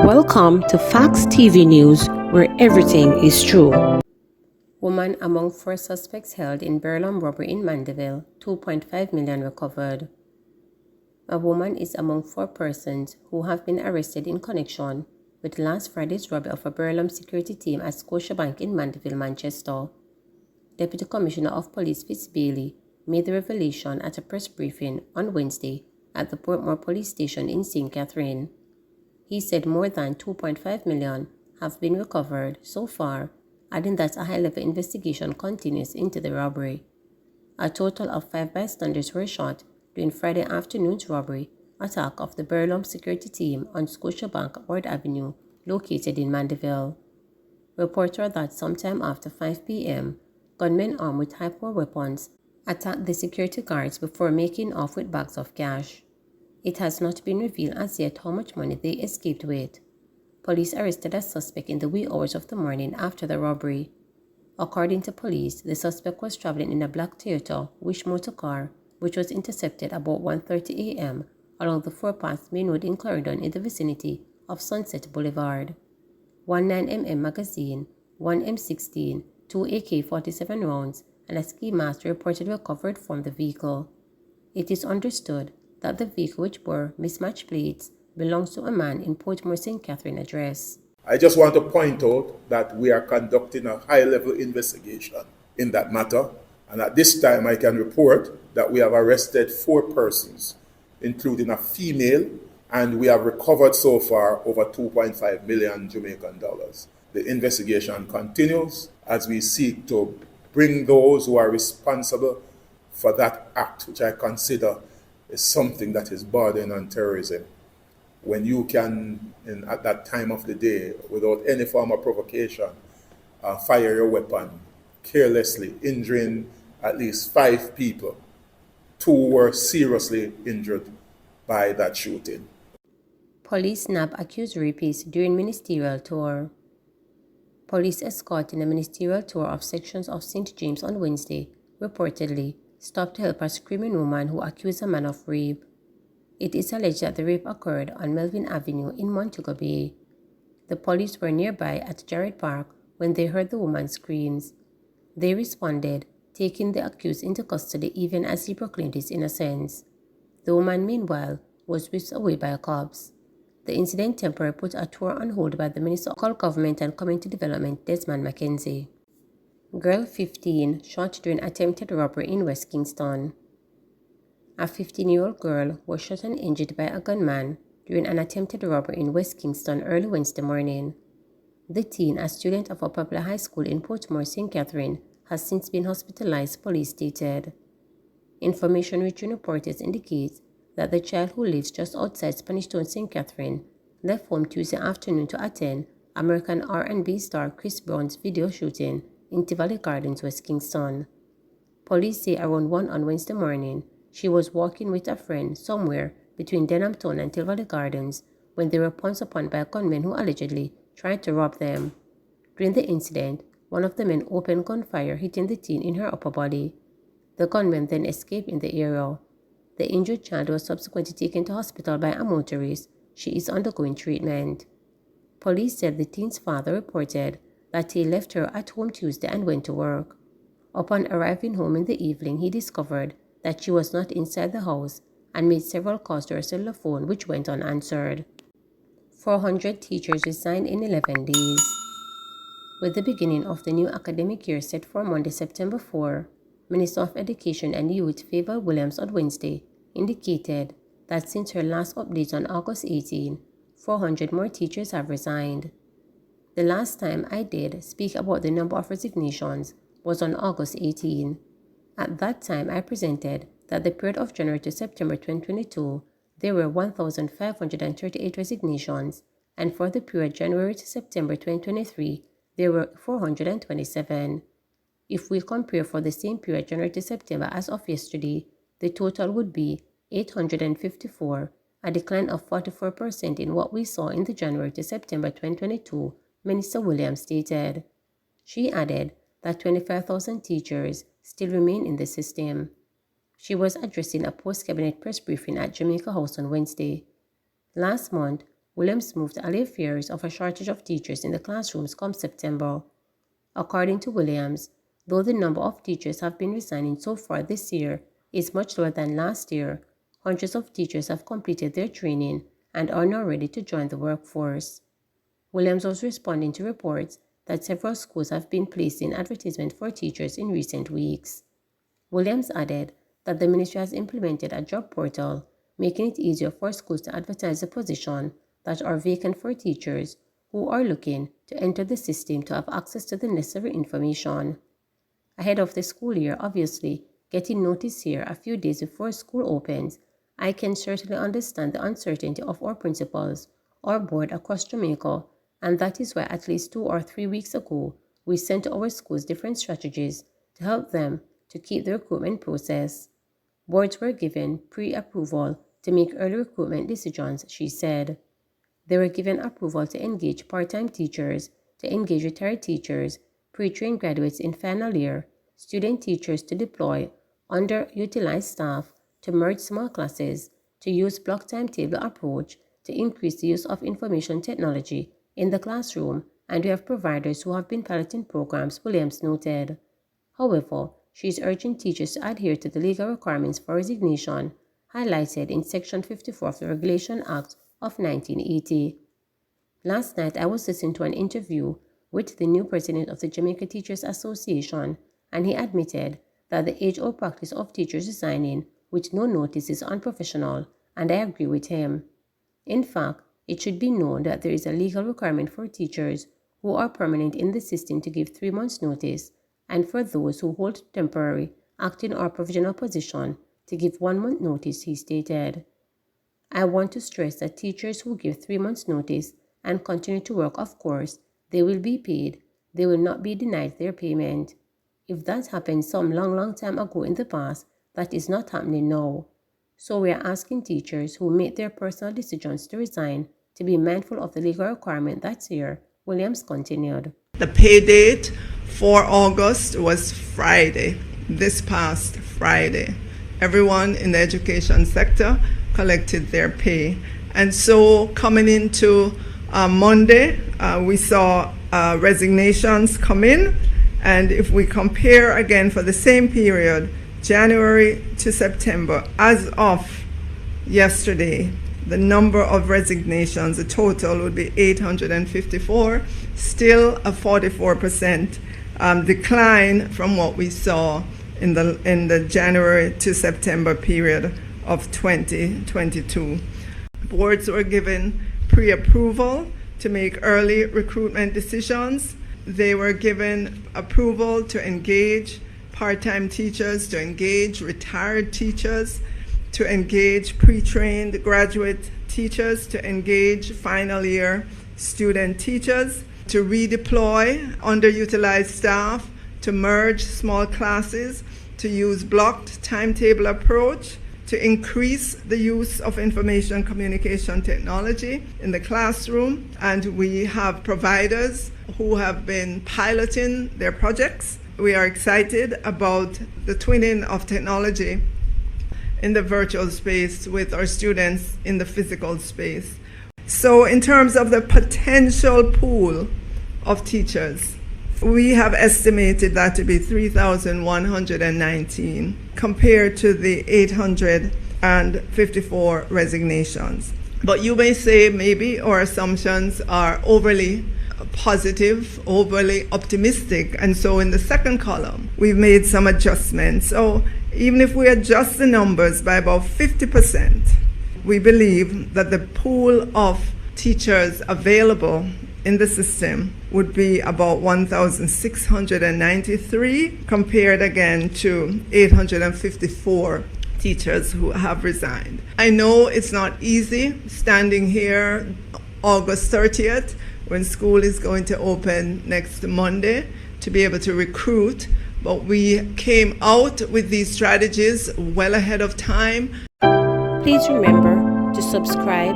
Welcome to Facts TV News, where everything is true. Woman among 4 suspects held in Burlum robbery in Mandeville, 2.5 million recovered. A woman is among 4 persons who have been arrested in connection with last Friday's robbery of a Burlum security team at Scotiabank in Mandeville, Manchester. Deputy Commissioner of Police Fitz Bailey made the revelation at a press briefing on Wednesday at the Portmore Police Station in St. Catherine. He said more than 2.5 million have been recovered so far, adding that a high-level investigation continues into the robbery. A total of 5 bystanders were shot during Friday afternoon's robbery attack of the Burlum security team on Scotiabank Ward Avenue, located in Mandeville. Reports are that sometime after 5 p.m., gunmen armed with high-power weapons attacked the security guards before making off with bags of cash. It has not been revealed as yet how much money they escaped with. Police arrested a suspect in the wee hours of the morning after the robbery. According to police, the suspect was traveling in a black Toyota Wish motor car, which was intercepted about 1:30 a.m. along the footpath main road in Clarendon in the vicinity of Sunset Boulevard. 19mm magazine, 1 M16, 2 AK-47 rounds, and a ski mask reportedly recovered from the vehicle. It is understood that the vehicle, which bore mismatched plates, belongs to a man in Portmore St. Catherine address. I just want to point out that we are conducting a high-level investigation in that matter, and at this time I can report that we have arrested 4 persons, including a female, and we have recovered so far over 2.5 million Jamaican dollars. The investigation continues as we seek to bring those who are responsible for that act, which I consider is something that is bordering on terrorism. When you can, at that time of the day, without any form of provocation, fire your weapon carelessly, injuring at least 5 people. 2 were seriously injured by that shooting. Police nab accused rapist during ministerial tour. Police escorting a ministerial tour of sections of St. James on Wednesday reportedly stopped to help a screaming woman who accused a man of rape. It is alleged that the rape occurred on Melvin Avenue in Montego Bay. The police were nearby at Jarrett Park when they heard the woman's screams. They responded, taking the accused into custody even as he proclaimed his innocence. The woman, meanwhile, was whisked away by cops. The incident temporarily put a tour on hold by the Minister of Local Government and Community Development, Desmond McKenzie. Girl 15 shot during attempted robbery in West Kingston. A 15-year-old girl was shot and injured by a gunman during an attempted robbery in West Kingston early Wednesday morning. The teen, a student of a popular high school in Portmore, St. Catherine, has since been hospitalized, police stated. Information reaching reporters indicates that the child, who lives just outside Spanish Town, St. Catherine, left home Tuesday afternoon to attend American R&B star Chris Brown's video shooting in Tivoli Gardens, West Kingston. Police say around 1 on Wednesday morning, she was walking with a friend somewhere between Denham Town and Tivoli Gardens when they were pounced upon by gunmen who allegedly tried to rob them. During the incident, one of the men opened gunfire, hitting the teen in her upper body. The gunman then escaped in the area. The injured child was subsequently taken to hospital by a motorist. She is undergoing treatment. Police said the teen's father reported that he left her at home Tuesday and went to work. Upon arriving home in the evening, he discovered that she was not inside the house and made several calls to her cellular phone, which went unanswered. 400 teachers resigned in 11 days. With the beginning of the new academic year set for Monday, September 4, Minister of Education and Youth Favour Williams on Wednesday indicated that since her last update on August 18, 400 more teachers have resigned. The last time I did speak about the number of resignations was on August 18. At that time, I presented that the period of January to September 2022, there were 1,538 resignations, and for the period January to September 2023, there were 427. If we compare for the same period January to September as of yesterday, the total would be 854, a decline of 44% in what we saw in the January to September 2022, Minister Williams stated. She added that 25,000 teachers still remain in the system. She was addressing a post-cabinet press briefing at Jamaica House on Wednesday. Last month, Williams moved to allay fears of a shortage of teachers in the classrooms come September. According to Williams, though the number of teachers have been resigning so far this year is much lower than last year, hundreds of teachers have completed their training and are now ready to join the workforce. Williams was responding to reports that several schools have been placing advertisements for teachers in recent weeks. Williams added that the ministry has implemented a job portal, making it easier for schools to advertise the positions that are vacant for teachers who are looking to enter the system to have access to the necessary information. Ahead of the school year, obviously, getting notice here a few days before school opens, I can certainly understand the uncertainty of our principals or board across Jamaica, and that is why at least 2 or 3 weeks ago, we sent to our schools different strategies to help them to keep the recruitment process. Boards were given pre-approval to make early recruitment decisions, she said. They were given approval to engage part-time teachers, to engage retired teachers, pre-trained graduates in final year, student teachers to deploy underutilized staff, to merge small classes, to use block timetable approach, to increase the use of information technology in the classroom, and we have providers who have been piloting programs, Williams noted. However, she is urging teachers to adhere to the legal requirements for resignation, highlighted in Section 54 of the Regulation Act of 1980. Last night, I was listening to an interview with the new president of the Jamaica Teachers Association, and he admitted that the age-old practice of teachers resigning with no notice is unprofessional, and I agree with him. In fact, it should be known that there is a legal requirement for teachers who are permanent in the system to give 3 months' notice, and for those who hold temporary, acting or provisional position to give 1 month notice, he stated. I want to stress that teachers who give 3 months notice and continue to work, of course, they will be paid. They will not be denied their payment. If that happened some long time ago in the past, that is not happening now. So we are asking teachers who make their personal decisions to resign to be mindful of the legal requirement that's here, Williams continued. The pay date for August was Friday, this past Friday. Everyone in the education sector collected their pay. And so coming into Monday, we saw resignations come in. And if we compare again for the same period, January to September, as of yesterday, the number of resignations, the total would be 854, still a 44% decline from what we saw in the January to September period of 2022. Boards were given pre-approval to make early recruitment decisions. They were given approval to engage part-time teachers, to engage retired teachers, to engage pre-trained graduate teachers, to engage final year student teachers, to redeploy underutilized staff, to merge small classes, to use blocked timetable approach, to increase the use of information communication technology in the classroom. And we have providers who have been piloting their projects. We are excited about the twinning of technology in the virtual space with our students in the physical space. So in terms of the potential pool of teachers, we have estimated that to be 3,119 compared to the 854 resignations. But you may say maybe our assumptions are overly positive, overly optimistic. And so in the second column, we've made some adjustments. So even if we adjust the numbers by about 50%, we believe that the pool of teachers available in the system would be about 1,693 compared again to 854 teachers who have resigned. I know it's not easy standing here August 30th when school is going to open next Monday to be able to recruit, but we came out with these strategies well ahead of time. Please remember to subscribe,